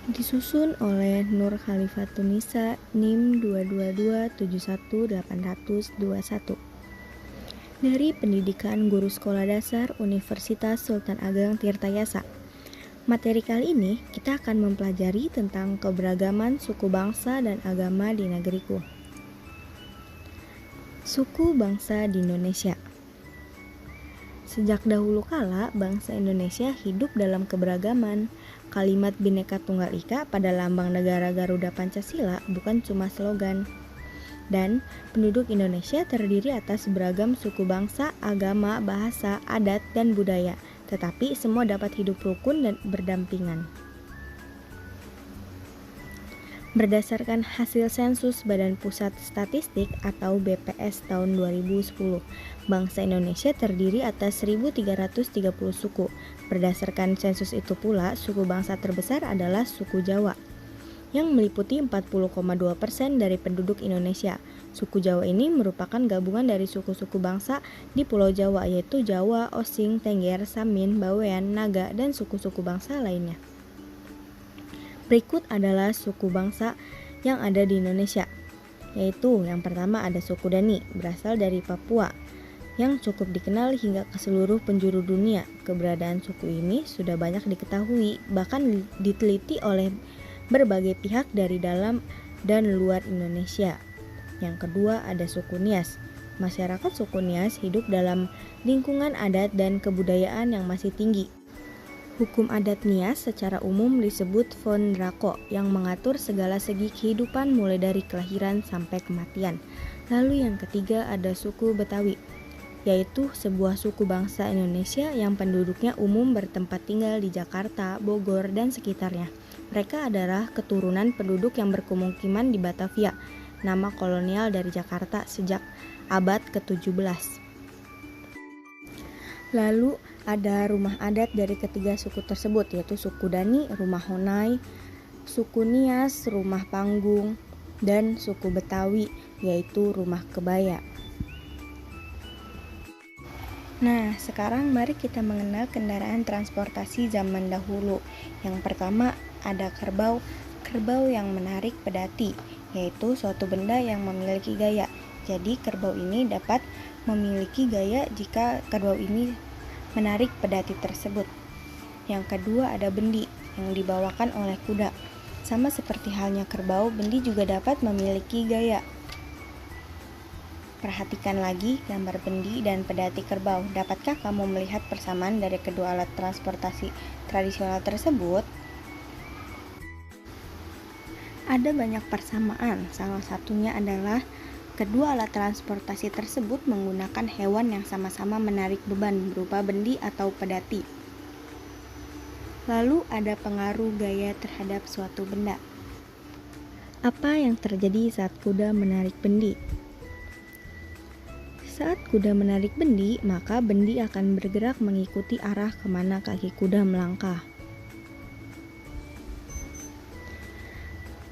Disusun oleh Nur Khalifatunisa NIM 222718021 dari Pendidikan Guru Sekolah Dasar Universitas Sultan Ageng Tirtayasa. Materi kali ini kita akan mempelajari tentang keberagaman suku bangsa dan agama di negeriku. Suku bangsa di Indonesia. Sejak dahulu kala, bangsa Indonesia hidup dalam keberagaman. Kalimat Bhinneka Tunggal Ika pada lambang negara Garuda Pancasila bukan cuma slogan. Dan penduduk Indonesia terdiri atas beragam suku bangsa, agama, bahasa, adat, dan budaya. Tetapi semua dapat hidup rukun dan berdampingan. Berdasarkan hasil sensus Badan Pusat Statistik atau BPS tahun 2010, bangsa Indonesia terdiri atas 1.330 suku. Berdasarkan sensus itu pula, suku bangsa terbesar adalah suku Jawa, yang meliputi 40,2% dari penduduk Indonesia. Suku Jawa ini merupakan gabungan dari suku-suku bangsa di Pulau Jawa, yaitu Jawa, Osing, Tengger, Samin, Bawean, Naga, dan suku-suku bangsa lainnya. Berikut adalah suku bangsa yang ada di Indonesia, yaitu yang pertama ada suku Dani, berasal dari Papua, yang cukup dikenal hingga ke seluruh penjuru dunia. Keberadaan suku ini sudah banyak diketahui, bahkan diteliti oleh berbagai pihak dari dalam dan luar Indonesia. Yang kedua ada suku Nias. Masyarakat suku Nias hidup dalam lingkungan adat dan kebudayaan yang masih tinggi. Hukum adat Nias secara umum disebut Von Draco yang mengatur segala segi kehidupan mulai dari kelahiran sampai kematian. Lalu yang ketiga ada suku Betawi, yaitu sebuah suku bangsa Indonesia yang penduduknya umum bertempat tinggal di Jakarta, Bogor, dan sekitarnya. Mereka adalah keturunan penduduk yang berpemukiman di Batavia, nama kolonial dari Jakarta sejak abad ke-17. Lalu ada rumah adat dari ketiga suku tersebut, yaitu suku Dani, rumah Honai, suku Nias, rumah Panggung, dan suku Betawi, yaitu rumah Kebaya. Nah, sekarang mari kita mengenal kendaraan transportasi zaman dahulu. Yang pertama ada kerbau. Kerbau yang menarik pedati, yaitu suatu benda yang memiliki gaya. Jadi kerbau ini dapat memiliki gaya jika kerbau ini menarik pedati tersebut. Yang kedua ada bendi yang dibawakan oleh kuda. Sama seperti halnya kerbau, bendi juga dapat memiliki gaya. Perhatikan lagi gambar bendi dan pedati kerbau. Dapatkah kamu melihat persamaan dari kedua alat transportasi tradisional tersebut? Ada banyak persamaan, salah satunya adalah kedua alat transportasi tersebut menggunakan hewan yang sama-sama menarik beban berupa bendi atau pedati. Lalu ada pengaruh gaya terhadap suatu benda. Apa yang terjadi saat kuda menarik bendi? Saat kuda menarik bendi, maka bendi akan bergerak mengikuti arah kemana kaki kuda melangkah.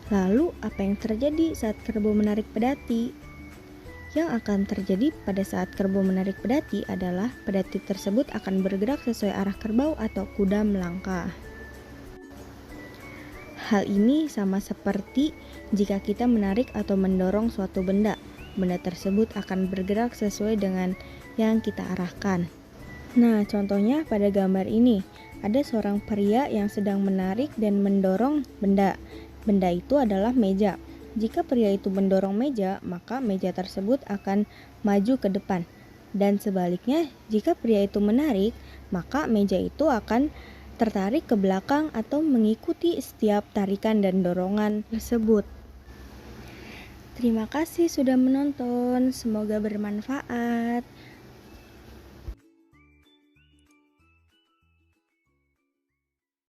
Lalu, apa yang terjadi saat kerbau menarik pedati? Yang akan terjadi pada saat kerbau menarik pedati adalah pedati tersebut akan bergerak sesuai arah kerbau atau kuda melangkah. Hal ini sama seperti jika kita menarik atau mendorong suatu benda. Benda tersebut akan bergerak sesuai dengan yang kita arahkan. Nah, contohnya pada gambar ini, ada seorang pria yang sedang menarik dan mendorong benda. Benda itu adalah meja. Jika pria itu mendorong meja, maka meja tersebut akan maju ke depan. Dan sebaliknya, jika pria itu menarik, maka meja itu akan tertarik ke belakang atau mengikuti setiap tarikan dan dorongan tersebut. Terima kasih sudah menonton, semoga bermanfaat.